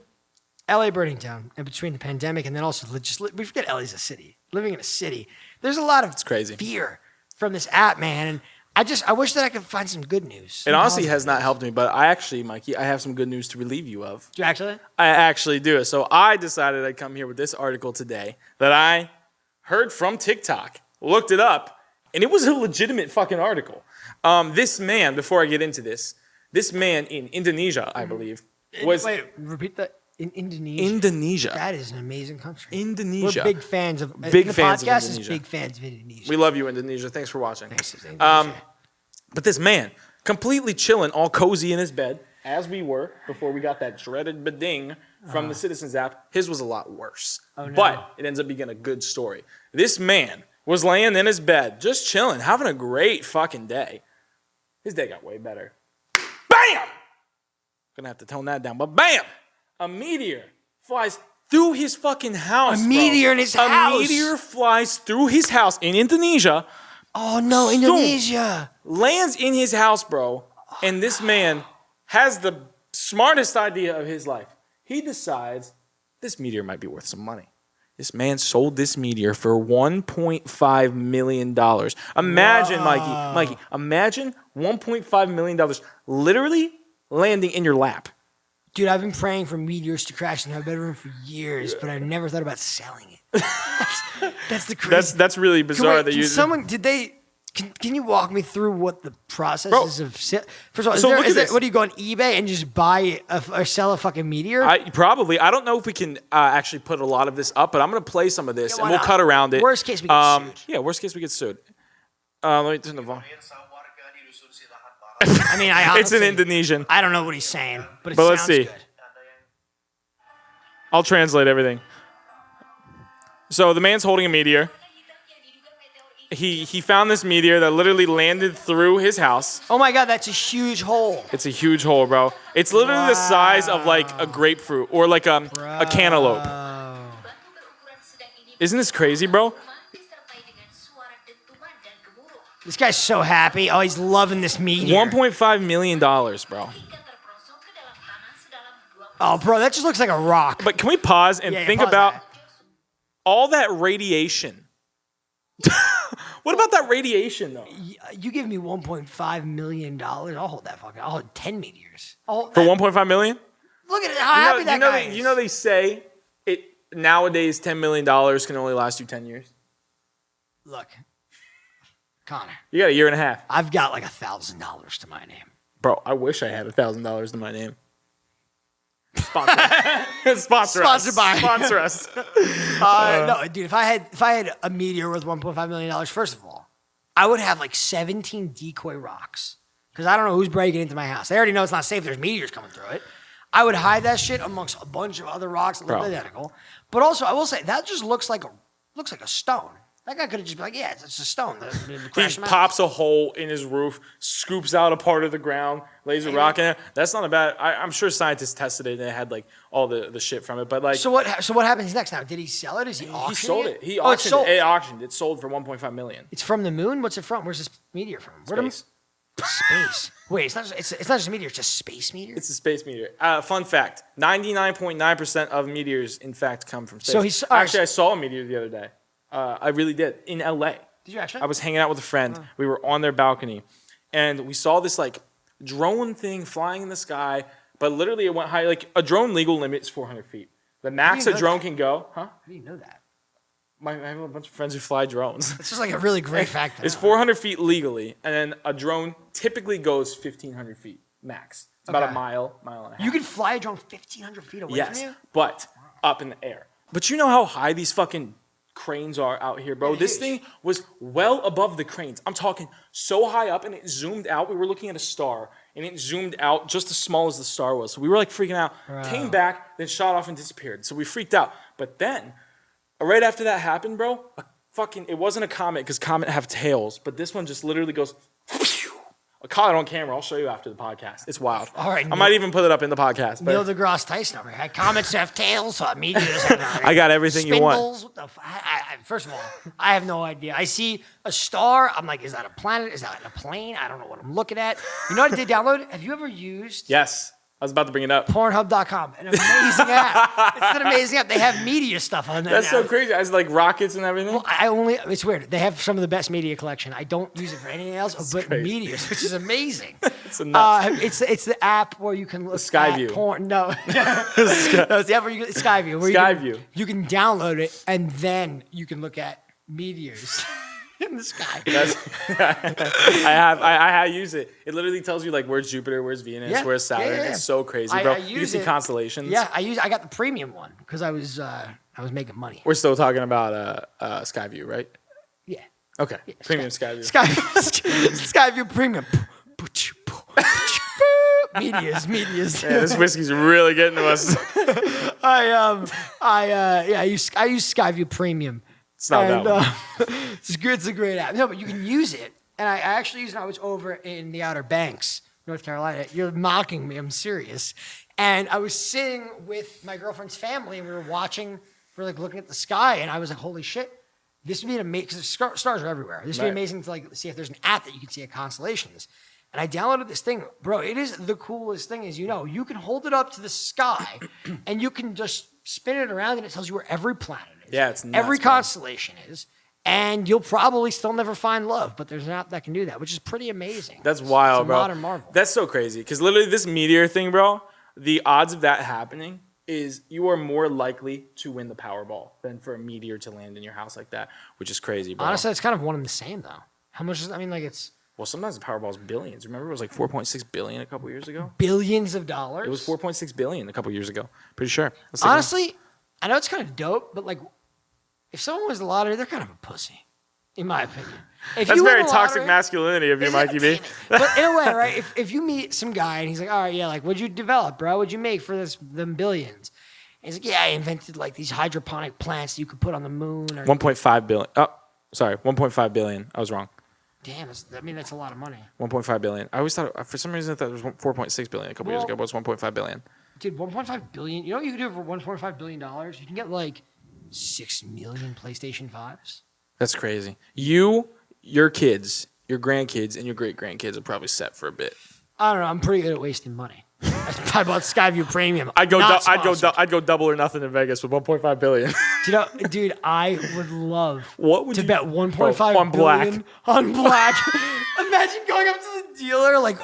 S2: LA burning down and between the pandemic and then also we forget LA's a city. Living in a city, there's a lot of fear from this app, man. And I wish that I could find some good news.
S1: It honestly has not helped me, but Mikey, I have some good news to relieve you of.
S2: Do you actually?
S1: I actually do. So I decided I'd come here with this article today that I heard from TikTok, looked it up, and it was a legitimate fucking article. This man, before I get into this man in Indonesia, I believe, was...
S2: Wait, repeat that. In Indonesia.
S1: Indonesia.
S2: That is an amazing country.
S1: Indonesia.
S2: We're big fans of...
S1: Big fans of Indonesia.
S2: Is big fans of Indonesia.
S1: We love you, Indonesia. Thanks for watching.
S2: Thanks, Indonesia.
S1: But this man, completely chilling, all cozy in his bed, as we were before we got that dreaded beding from the Citizens app, his was a lot worse. Oh, no. But it ends up being a good story. This man was laying in his bed, just chilling, having a great fucking day. His day got way better. Bam! Gonna have to tone that down, but bam! A meteor flies through his fucking house.
S2: A meteor in his house.
S1: A meteor flies through his house in Indonesia.
S2: Oh no, Indonesia.
S1: Lands in his house, bro. And this man has the smartest idea of his life. He decides this meteor might be worth some money. This man sold this meteor for $1.5 million. Imagine, Mikey, imagine $1.5 million literally landing in your lap.
S2: Dude, I've been praying for meteors to crash in my bedroom for years, but I've never thought about selling it. That's the crazy.
S1: That's really bizarre.
S2: Can you walk me through what the process is of sale? First of all, what do you go on eBay and just buy or sell a fucking meteor?
S1: I don't know if we can actually put a lot of this up, but I'm going to play some of this and we'll cut around it.
S2: Worst case, we get sued.
S1: Yeah, worst case, we get sued. Let me turn the volume.
S2: I mean,
S1: it's in Indonesian.
S2: I don't know what he's saying, but
S1: let's see.
S2: Good.
S1: I'll translate everything. So the man's holding a meteor. He found this meteor that literally landed through his house.
S2: Oh my God, that's a huge hole.
S1: It's a huge hole, bro. It's literally the size of like a grapefruit or like a cantaloupe. Isn't this crazy, bro?
S2: This guy's so happy. Oh, he's loving this meteor.
S1: $1.5 million, bro.
S2: Oh, bro, that just looks like a rock.
S1: But can we pause and think about all that radiation? What about that radiation, though?
S2: You give me $1.5 million, I'll hold that fucking. I'll hold 10 meteors.
S1: For $1.5 million?
S2: Look at how happy that guy is.
S1: You know they say it nowadays $10 million can only last you 10 years?
S2: Look, Connor.
S1: You got a year and a half.
S2: I've got like $1,000 to my name.
S1: Bro, I wish I had $1,000 to my name. Sponsor us.
S2: No, dude. If I had a meteor worth $1.5 million, first of all, I would have like 17 decoy rocks because I don't know who's breaking into my house. They already know it's not safe. There's meteors coming through it. I would hide that shit amongst a bunch of other rocks that look identical. But also, I will say that just looks like a stone. That guy could have just been like, yeah, it's a stone.
S1: He pops a hole in his roof, scoops out a part of the ground, lays a rock in it. That's not a bad. I'm sure scientists tested it and it had like all the shit from it. But like,
S2: so what happens next now? Did he sell it? Is he auctioning
S1: He sold it. He auctioned it. It auctioned. It sold for $1.5 million.
S2: It's from the moon. What's it from? Where's this meteor from?
S1: Space.
S2: Space. Wait, it's not just a meteor. It's a space meteor.
S1: It's a space meteor. Fun fact: 99.9% of meteors, in fact, come from space.
S2: So
S1: I saw a meteor the other day. I really did in LA.
S2: Did you actually?
S1: I was hanging out with a friend. We were on their balcony, and we saw this like drone thing flying in the sky. But literally, it went high. Like a drone legal limit is 400 feet. The max a drone can go. Huh?
S2: How do you know that?
S1: I have a bunch of friends who fly drones.
S2: It's just like a really great fact.
S1: It's 400 feet legally, and then a drone typically goes 1,500 feet max. It's about a mile and a half.
S2: You can fly a drone 1,500 feet away from you?
S1: But up in the air. But you know how high these fucking cranes are out here, bro? This thing was well above the cranes. I'm talking so high up, and it zoomed out. We were looking at a star, and it zoomed out just as small as the star was. So we were like freaking out. Came back, then shot off and disappeared. So we freaked out. But then, right after that happened, bro, it wasn't a comet because comet have tails, but this one just literally goes. I caught it on camera. I'll show you after the podcast. It's wild.
S2: All right,
S1: I might even put it up in the podcast.
S2: Neil deGrasse Tyson over here. Comets have tails. Meteors have
S1: I got everything
S2: spindles.
S1: You want.
S2: First of all, I have no idea. I see a star. I'm like, is that a planet? Is that a plane? I don't know what I'm looking at. You know what I did download? Have you ever used?
S1: Yes. I was about to bring it up.
S2: Pornhub.com. An amazing app. It's an amazing app. They have media stuff on there.
S1: That's so crazy. It's like rockets and everything.
S2: Well, it's weird. They have some of the best media collection. I don't use it for anything else but media, which is amazing.
S1: It's nuts.
S2: It's the app where you can look
S1: Skyview.
S2: at porn. No. It's the app where Skyview. Where you can download it and then you can look at meteors. In the sky.
S1: I use it. It literally tells you like where's Jupiter, where's Venus, where's Saturn. Yeah. It's so crazy, bro. You can see constellations.
S2: Yeah, I got the premium one because I was making money.
S1: We're still talking about Skyview, right?
S2: Yeah.
S1: Okay. Yeah, premium Skyview.
S2: Skyview premium. Medias.
S1: Yeah, this whiskey's really getting to us.
S2: I use Skyview premium.
S1: It's not that one.
S2: It's good. It's a great app. No, but you can use it. And I actually used it. I was over in the Outer Banks, North Carolina. You're mocking me. I'm serious. And I was sitting with my girlfriend's family, and we were like looking at the sky, and I was like, holy shit, this would be amazing, because stars are everywhere. This would be amazing to like see if there's an app that you can see at constellations. And I downloaded this thing. Bro, it is the coolest thing is, you can hold it up to the sky, and you can just spin it around, and it tells you where every planet
S1: Yeah, it's nuts,
S2: every
S1: bro.
S2: constellation is. And you'll probably still never find love, but there's an app that can do that, which is pretty amazing.
S1: That's wild,
S2: it's a
S1: bro.
S2: Modern marvel.
S1: That's so crazy. Because literally this meteor thing, bro, the odds of that happening is you are more likely to win the Powerball than for a meteor to land in your house like that, which is crazy, bro.
S2: Honestly, it's kind of one and the same, though. How much is, I mean, like, it's...
S1: Well, sometimes the Powerball is billions. Remember, it was like 4.6 billion a couple years ago?
S2: Billions of dollars?
S1: It was 4.6 billion a couple years ago. Pretty sure.
S2: Honestly, I know it's kind of dope, but, like, if someone wins the lottery, they're kind of a pussy. In my opinion.
S1: That's very toxic masculinity of you, Mikey B.
S2: But in a way, right? If you meet some guy and he's like, all right, yeah, like, what'd you develop, bro? What'd you make for them billions? And he's like, yeah, I invented, like, these hydroponic plants that you could put on the moon. Or
S1: 1.5 billion. Oh, sorry. 1.5 billion. I was wrong.
S2: Damn, that's a lot of money.
S1: 1.5 billion. I always thought, for some reason, I thought it was 4.6 billion a couple years ago, but it's 1.5 billion.
S2: Dude, 1.5 billion. You know what you can do for $1.5 billion? You can get, like, 6 million PlayStation 5s.
S1: That's crazy. Your kids, your grandkids, and your great-grandkids are probably set for a bit.
S2: I don't know. I'm pretty good at wasting money. I bought Skyview Premium.
S1: I'd go double or nothing in Vegas with 1.5 billion.
S2: Dude, I would love
S1: to
S2: bet 1.5
S1: on
S2: billion on black. Imagine going up to the dealer like,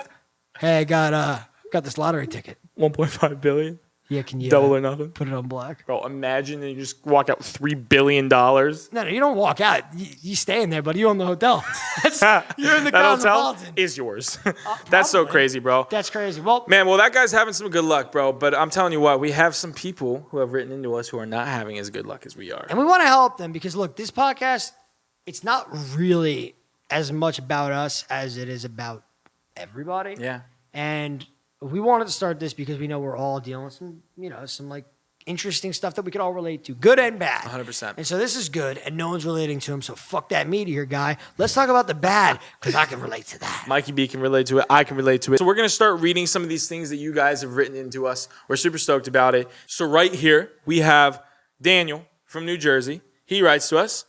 S2: "Hey, I got this lottery ticket.
S1: 1.5 billion.
S2: Yeah, can you
S1: double or nothing?
S2: Put it on black."
S1: Bro, imagine you just walk out with $3 billion. No,
S2: you don't walk out. You stay in there, buddy. You own the hotel. You're in the
S1: that
S2: hotel
S1: is yours. That's so crazy, bro.
S2: That's crazy. Well,
S1: that guy's having some good luck, bro. But I'm telling you what, we have some people who have written into us who are not having as good luck as we are.
S2: And we want to help them because, look, this podcast, it's not really as much about us as it is about everybody.
S1: Yeah.
S2: And we wanted to start this because we know we're all dealing with some like interesting stuff that we could all relate to, good and bad.
S1: 100%.
S2: And so this is good, and no one's relating to him. So fuck that meteor guy. Let's talk about the bad because I can relate to that.
S1: Mikey B can relate to it. I can relate to it. So we're gonna start reading some of these things that you guys have written into us. We're super stoked about it. So right here we have Daniel from New Jersey. He writes to us,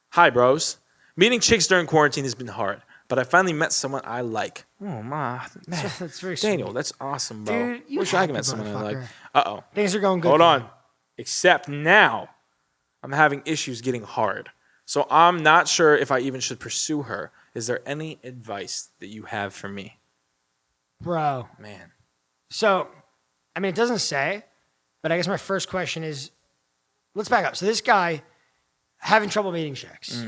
S1: "Hi, bros. Meeting chicks during quarantine has been hard, but I finally met someone I like." Oh, man.
S2: That's very
S1: Daniel,
S2: sweet.
S1: That's awesome, bro.
S2: Dude, you
S1: wish I could met someone I like. Uh-oh.
S2: Things are going good.
S1: Hold on. Except now, I'm having issues getting hard. So I'm not sure if I even should pursue her. Is there any advice that you have for me?
S2: Bro.
S1: Man.
S2: So, I mean, it doesn't say, but I guess my first question is, let's back up. So this guy having trouble meeting chicks.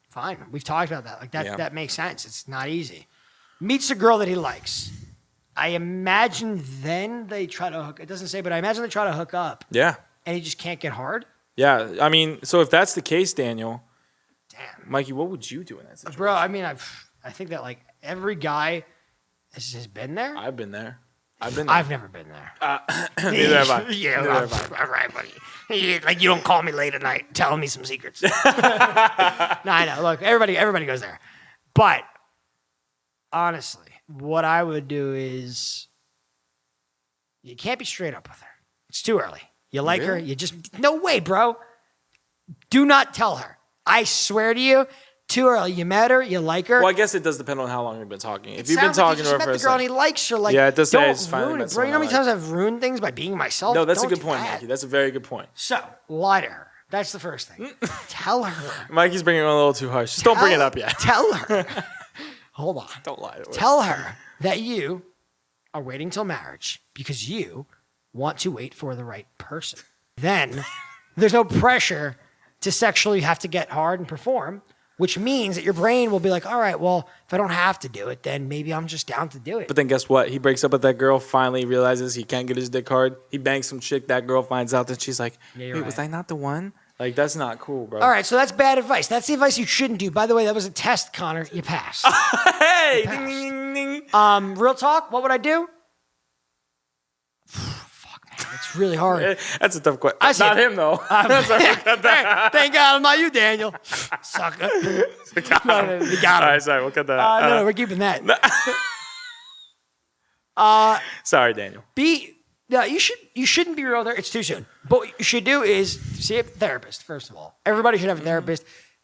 S2: Fine. We've talked about that. Like that makes sense. It's not easy. Meets a girl that he likes. I imagine then they try to hook. It doesn't say, but I imagine they try to hook up.
S1: Yeah.
S2: And he just can't get hard.
S1: Yeah. I mean, so if that's the case, Daniel.
S2: Damn.
S1: Mikey, what would you do in that situation?
S2: Bro, I mean, I think that like every guy has been there.
S1: I've been there.
S2: I've never been there.
S1: Neither have I.
S2: Yeah, all right, buddy. Like you don't call me late at night telling me some secrets. No, I know. Look, everybody goes there. But honestly, what I would do is you can't be straight up with her. It's too early. You like her, you just no way, bro. Do not tell her. I swear to you, too early. You met her, you like her.
S1: Well, I guess it does depend on how long you've been talking. If you've been talking to her for a
S2: second, and he likes her, like
S1: yeah, it does say
S2: don't
S1: it's finally
S2: ruin
S1: met
S2: it, bro. You know how many
S1: someone
S2: times I've ruined things by being myself?
S1: No, that's
S2: Don't
S1: a good
S2: do
S1: point,
S2: that.
S1: Mikey. That's a very good point.
S2: So lie to her. That's the first thing. Tell her.
S1: Mikey's bringing it a little too harsh. Just don't bring it up yet.
S2: Tell her. Hold on.
S1: Don't lie to her.
S2: Tell her that you are waiting till marriage because you want to wait for the right person. Then there's no pressure to sexually have to get hard and perform, which means that your brain will be like, all right, well, if I don't have to do it, then maybe I'm just down to do it.
S1: But then guess what? He breaks up with that girl, finally realizes he can't get his dick hard. He bangs some chick. That girl finds out that she's like, wait, was I not the one? Like, that's not cool, bro.
S2: All right, so that's bad advice. That's the advice you shouldn't do. By the way, that was a test, Connor. You passed.
S1: Hey!
S2: You passed. Ding, ding, ding. Real talk, what would I do? Fuck, man, it's really hard.
S1: That's a tough question. Not him, though.
S2: Thank God I'm not you, Daniel. Sucker. We got him.
S1: All right, sorry, we'll cut that out.
S2: No, we're keeping that.
S1: Sorry, Daniel.
S2: No, you shouldn't be real there. It's too soon. But what you should do is see a therapist, first of all. Everybody should have a therapist.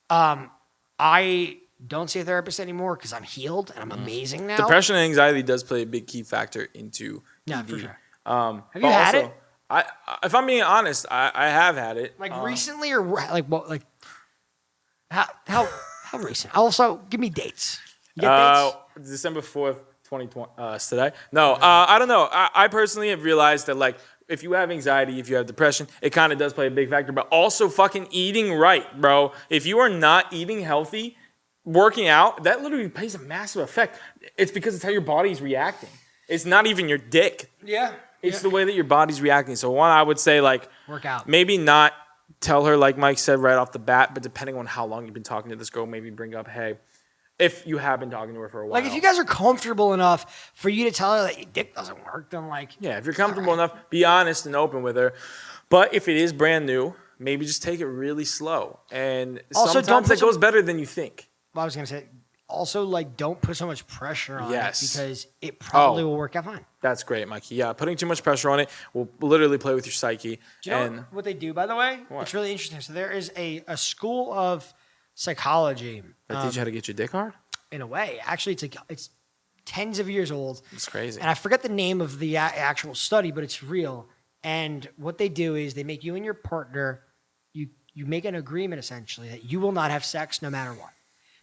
S2: I don't see a therapist anymore because I'm healed and I'm amazing now.
S1: Depression and anxiety does play a big key factor into
S2: Yeah,
S1: ED.
S2: for sure. Have you had it?
S1: if I'm being honest, I have had it.
S2: Like recently or like what? Like how recent? Also, give me dates. You get dates?
S1: December 4th, 2020. Today? No, I don't know. I personally have realized that like if you have anxiety, if you have depression, it kind of does play a big factor. But also fucking eating right, bro. If you are not eating healthy, working out, that literally plays a massive effect. It's because it's how your body's reacting. It's not even your dick.
S2: Yeah.
S1: It's the way that your body's reacting. So one, I would say like
S2: work out.
S1: Maybe not tell her like Mike said right off the bat, but depending on how long you've been talking to this girl, maybe bring up, hey, if you have been talking to her for a while.
S2: Like if you guys are comfortable enough for you to tell her that your dick doesn't work, then like
S1: yeah, if you're comfortable enough, be honest and open with her. But if it is brand new, maybe just take it really slow. And also, sometimes it goes better than you think.
S2: Well, I was gonna say. Also, like, don't put so much pressure on it because it probably will work out fine.
S1: That's great, Mikey. Yeah, putting too much pressure on it will literally play with your psyche.
S2: Do you know what they do, by the way? What? It's really interesting. So there is a school of psychology.
S1: That teach you how to get your dick hard?
S2: In a way. Actually, it's tens of years old.
S1: It's crazy.
S2: And I forget the name of the actual study, but it's real. And what they do is they make you and your partner, you make an agreement, essentially, that you will not have sex no matter what.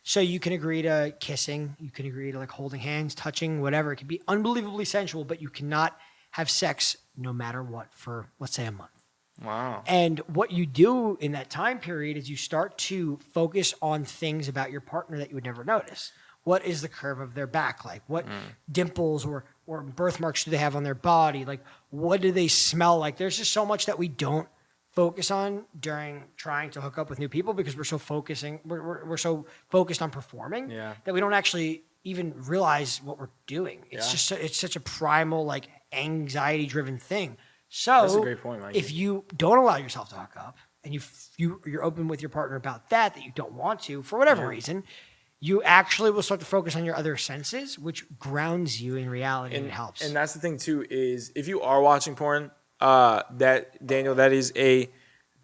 S2: So you can agree to kissing, you can agree to like holding hands, touching, whatever. It can be unbelievably sensual, but you cannot have sex no matter what for, let's say, a month.
S1: Wow.
S2: And what you do in that time period is you start to focus on things about your partner that you would never notice. What is the curve of their back like? What dimples or birthmarks do they have on their body? Like, what do they smell like? There's just so much that we don't focus on during trying to hook up with new people because we're so so focused on performing that we don't actually even realize what we're doing. It's just it's such a primal like anxiety driven thing. So
S1: that's a great point, Mike.
S2: If you don't allow yourself to hook up and you're open with your partner about that you don't want to for whatever reason, you actually will start to focus on your other senses, which grounds you in reality and it helps.
S1: And that's the thing too is if you are watching porn. That is a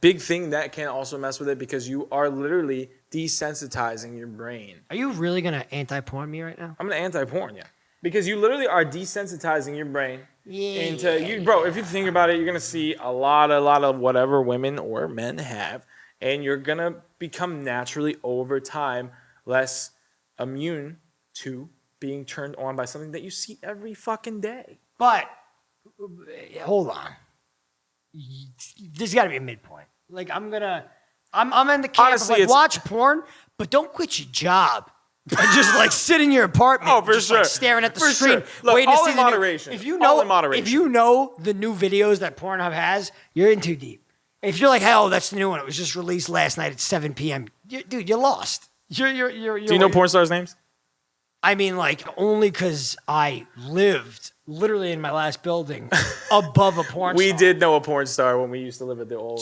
S1: big thing that can also mess with it because you are literally desensitizing your brain.
S2: Are you really gonna anti-porn me right now?
S1: I'm gonna anti-porn, yeah. Because you literally are desensitizing your brain into you, bro. If you think about it, you're gonna see a lot of whatever women or men have, and you're gonna become naturally over time less immune to being turned on by something that you see every fucking day.
S2: But hold on. There's got to be a midpoint. Like I'm in the camp honestly, of like watch porn, but don't quit your job and just like sit in your apartment.
S1: Oh, for
S2: just,
S1: sure.
S2: Like, staring at the
S1: for
S2: screen,
S1: sure. Look,
S2: waiting to see
S1: in moderation.
S2: If you know the new videos that Pornhub has, you're in too deep. If you're like, hell, that's the new one. It was just released last night at 7 p.m. Dude, you're lost. You're
S1: Do you know porn stars' names?
S2: I mean, like only because I lived literally in my last building above a porn star.
S1: We did know a porn star when we used to live at the old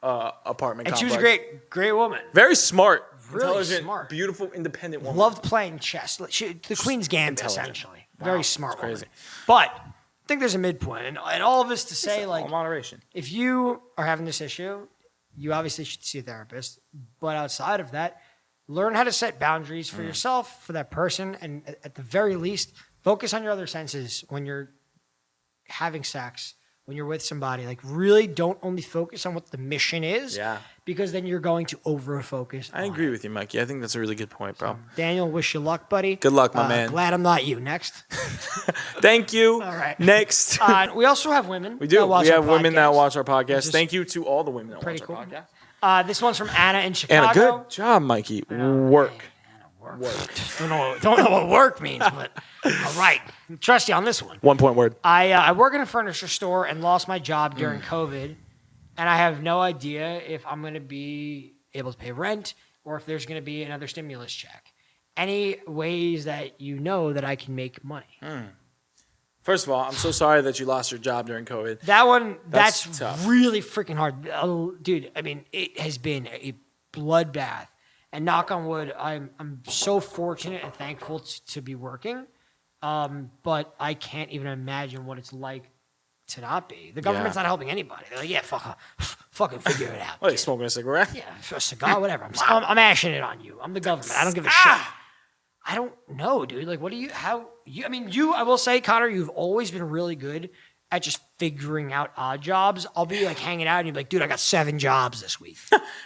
S1: apartment complex.
S2: And she was a great woman.
S1: Very smart,
S2: really
S1: intelligent,
S2: smart,
S1: beautiful, independent woman.
S2: Loved playing chess. The Queen's Gambit, essentially. Wow. Very smart woman.
S1: Crazy.
S2: But I think there's a midpoint. And all of this to say, like,
S1: all moderation.
S2: If you are having this issue, you obviously should see a therapist. But outside of that, learn how to set boundaries for yourself, for that person, and at the very least, focus on your other senses when you're having sex, when you're with somebody. Like, really don't only focus on what the mission is, because then you're going to over-focus.
S1: I agree with you, Mikey. I think that's a really good point, bro.
S2: So, Daniel, wish you luck, buddy.
S1: Good luck, my man.
S2: Glad I'm not you. Next.
S1: Thank you.
S2: All right.
S1: Next.
S2: We also have women.
S1: We do. We have women that watch our podcast. Thank you to all the women that watch our podcast.
S2: This one's from Anna in Chicago.
S1: Anna, good job, Mikey. Work.
S2: Work. Don't know what work means, but all right. Trust you on this one.
S1: 1 point word.
S2: I work in a furniture store and lost my job during COVID, and I have no idea if I'm going to be able to pay rent or if there's going to be another stimulus check. Any ways that you know that I can make money?
S1: First of all, I'm so sorry that you lost your job during COVID.
S2: That's
S1: tough.
S2: Really freaking hard. Dude, I mean, it has been a bloodbath. And knock on wood, I'm so fortunate and thankful to be working. But I can't even imagine what it's like to not be. The government's not helping anybody. They're like, yeah, fucking figure it out.
S1: What, are you smoking a cigarette?
S2: Yeah, a cigar, whatever. I'm ashing it on you. I'm the government. I don't give a shit. I don't know, dude. Like, I will say, Connor, you've always been really good at just figuring out odd jobs, I'll be like hanging out and you're like, dude, I got 7 jobs this week.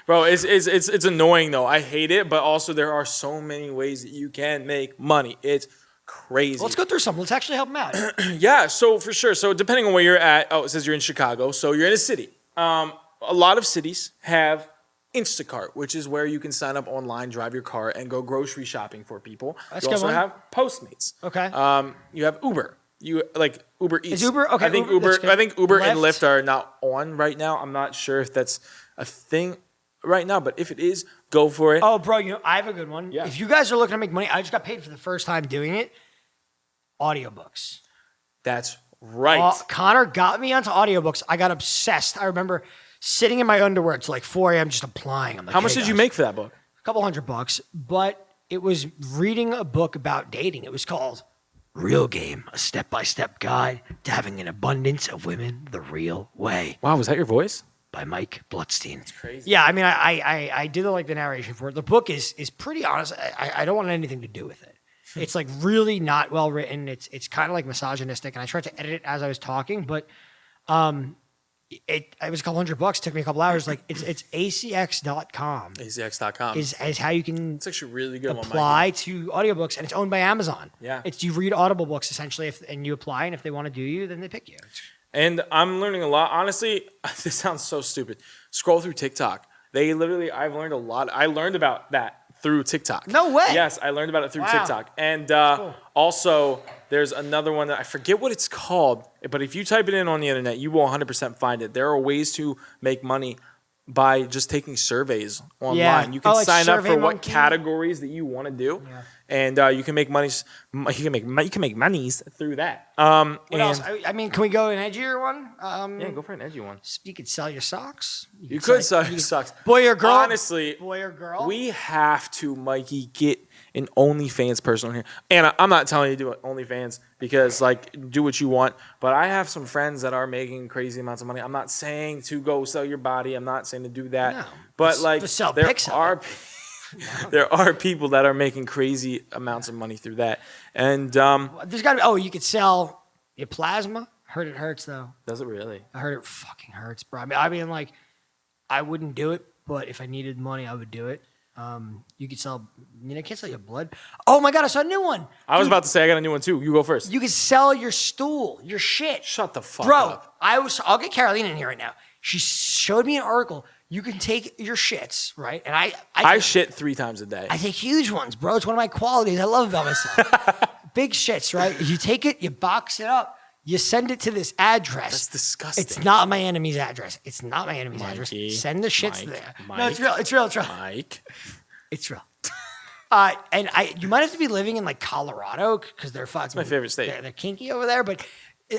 S1: Bro, it's annoying though. I hate it, but also there are so many ways that you can make money. It's crazy.
S2: Well, let's go through some. Let's actually help them out.
S1: Yeah, so for sure. So depending on where you're at, it says you're in Chicago, so you're in a city. A lot of cities have Instacart, which is where you can sign up online, drive your car, and go grocery shopping for people.
S2: That's
S1: you
S2: good
S1: also
S2: one.
S1: have Postmates.
S2: Okay.
S1: You have Uber. You like Uber Eats.
S2: Is Uber okay?
S1: I think
S2: Uber
S1: and Lyft are not on right now. I'm not sure if that's a thing right now, but if it is, go for it.
S2: Oh, bro, I have a good one.
S1: Yeah.
S2: If you guys are looking to make money, I just got paid for the first time doing it. Audiobooks.
S1: That's right.
S2: Connor got me onto audiobooks. I got obsessed. I remember sitting in my underwear till like 4 a.m. just applying. I'm like,
S1: How much did you make for that book?
S2: A couple $100, but it was reading a book about dating. It was called Real Game, a step-by-step guide to having an abundance of women the real way.
S1: Wow, was that your voice?
S2: By Mike Bloodstein.
S1: That's crazy.
S2: Yeah, I mean, I did like the narration for it. The book is pretty honest. I don't want anything to do with it. It's like really not well written. It's kind of like misogynistic, and I tried to edit it as I was talking, but it was a couple $100. It took me a couple hours. Like it's acx.com.
S1: acx.com
S2: is how you can
S1: it's actually really good
S2: apply to audiobooks, and it's owned by Amazon.
S1: Yeah.
S2: It's you read Audible books essentially, and you apply, and if they want to do you, then they pick you.
S1: And I'm learning a lot. Honestly, this sounds so stupid. Scroll through TikTok. I've learned a lot. I learned about that through TikTok.
S2: No way.
S1: Yes, I learned about it through TikTok. And
S2: cool.
S1: Also, there's another one that I forget what it's called, but if you type it in on the internet, you will 100% find it. There are ways to make money by just taking surveys online.
S2: Yeah.
S1: You can
S2: like
S1: sign up for what
S2: SurveyMonkey?
S1: categories that you want to do. Yeah. And you can make monies. You can make monies through that.
S2: What else? I mean, can we go an edgier one?
S1: Yeah, go for an edgy one.
S2: You could sell your socks.
S1: You could sell your socks.
S2: Boy or girl?
S1: Honestly,
S2: boy or girl?
S1: we have to, Mikey, get an OnlyFans person on here. And I'm not telling you to do OnlyFans because, like, do what you want. But I have some friends that are making crazy amounts of money. I'm not saying to go sell your body. I'm not saying to do that. No,
S2: but like,
S1: there are people that are making crazy amounts of money through that. And
S2: there's got to be, you could sell your plasma. Heard it hurts, though.
S1: Does it really?
S2: I heard it fucking hurts, bro. I mean, like, I wouldn't do it, but if I needed money, I would do it. You could sell, I can't sell your blood. Oh my God, I saw a new one.
S1: I was about to say I got a new one too. You go first.
S2: You could sell your stool, your shit.
S1: Shut the fuck
S2: Bro,
S1: up.
S2: I'll get Caroline in here right now. She showed me an article. You can take your shits, right? And I
S1: shit 3 times a day.
S2: I take huge ones, bro. It's one of my qualities I love about myself. Big shits, right? You take it, you box it up, you send it to this address.
S1: That's disgusting.
S2: It's not my enemy's address. It's not my enemy's address. Send the shits there. No, it's real. It's real. It's real.
S1: Mike.
S2: It's real. And you might have to be living in like Colorado because they're fucking. It's
S1: my favorite state.
S2: They're kinky over there, but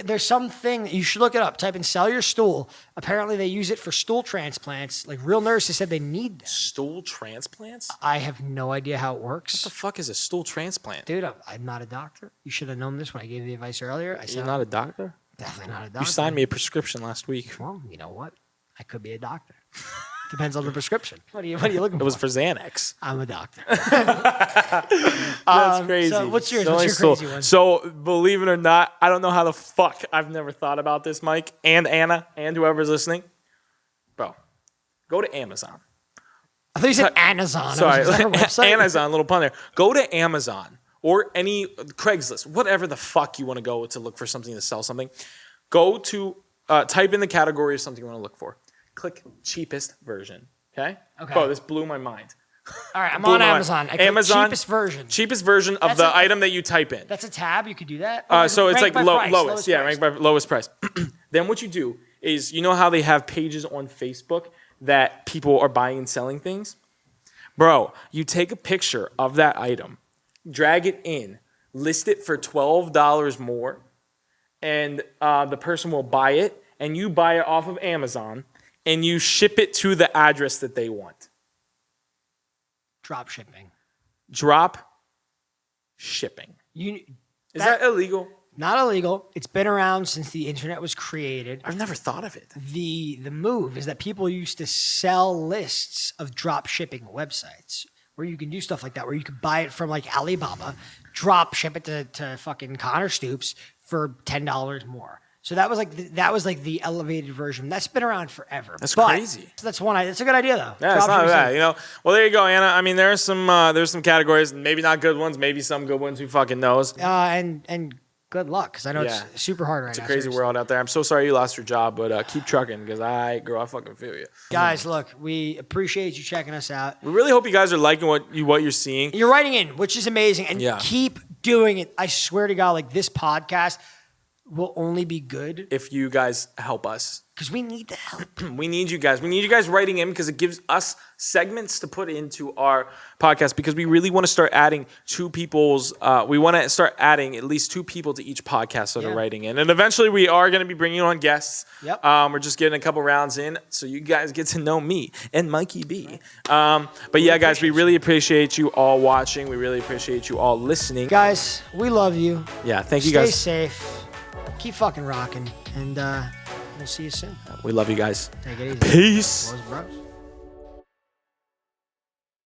S2: there's something you should look it up. Type in "sell your stool." Apparently, they use it for stool transplants. Like real nurses said, they need them.
S1: Stool transplants?
S2: I have no idea how it works.
S1: What the fuck is a stool transplant,
S2: dude? I'm not a doctor. You should have known this when I gave you the advice earlier.
S1: You're not a doctor?
S2: Definitely not a doctor.
S1: You signed me a prescription last week.
S2: Well, you know what? I could be a doctor. Depends on the prescription. What are you looking for?
S1: It was for Xanax.
S2: I'm a doctor.
S1: That's crazy.
S2: So what's yours? What's your crazy one?
S1: So believe it or not, I don't know how the fuck I've never thought about this, Mike and Anna and whoever's listening. Bro, go to Amazon.
S2: I thought you said Amazon.
S1: Sorry, Amazon, little pun there. Go to Amazon or any Craigslist, whatever the fuck you want to go to look for something to sell something. Go to type in the category of something you want to look for. Click cheapest version. Okay. Bro, this blew my mind.
S2: All right, I'm on Amazon.
S1: Amazon
S2: cheapest version.
S1: Cheapest version of the item that you type in.
S2: That's a tab. You could do that.
S1: So it's like lowest. Yeah,
S2: ranked
S1: by lowest price. Then what you do is, you know how they have pages on Facebook that people are buying and selling things? Bro, you take a picture of that item, drag it in, list it for $12 more, and the person will buy it, and you buy it off of Amazon, and you ship it to the address that they want.
S2: Drop shipping.
S1: Drop shipping. Is that illegal?
S2: Not illegal. It's been around since the internet was created.
S1: I've never thought of it.
S2: The move is that people used to sell lists of drop shipping websites where you can do stuff like that, where you could buy it from like Alibaba, drop ship it to fucking Connor Stoops for $10 more. So that was like the elevated version. That's been around forever.
S1: That's crazy.
S2: So that's that's a good idea though.
S1: Yeah, it's not bad. You know. Well, there you go, Anna. I mean, there's some categories, maybe not good ones, maybe some good ones. Who fucking knows?
S2: And good luck, because I know it's super hard right now.
S1: It's a crazy world out there. I'm so sorry you lost your job, but keep trucking, because I fucking feel you.
S2: Guys, look, we appreciate you checking us out.
S1: We really hope you guys are liking what you're seeing.
S2: You're writing in, which is amazing, and keep doing it. I swear to God, like this podcast will only be good
S1: if you guys help us.
S2: Because we need the help.
S1: We need you guys. We need you guys writing in, because it gives us segments to put into our podcast, because we really want to start adding we want to start adding at least 2 people to each podcast that are writing in. And eventually we are going to be bringing on guests.
S2: Yep.
S1: We're just getting a couple rounds in, so you guys get to know me and Mikey B. But yeah, guys, we really appreciate you all watching. We really appreciate you all listening.
S2: Guys, we love you.
S1: Yeah, thank you guys.
S2: Stay safe. Keep fucking rocking. And we'll see you soon.
S1: We love you guys.
S2: Take it easy.
S1: Peace.
S2: Woes, bros.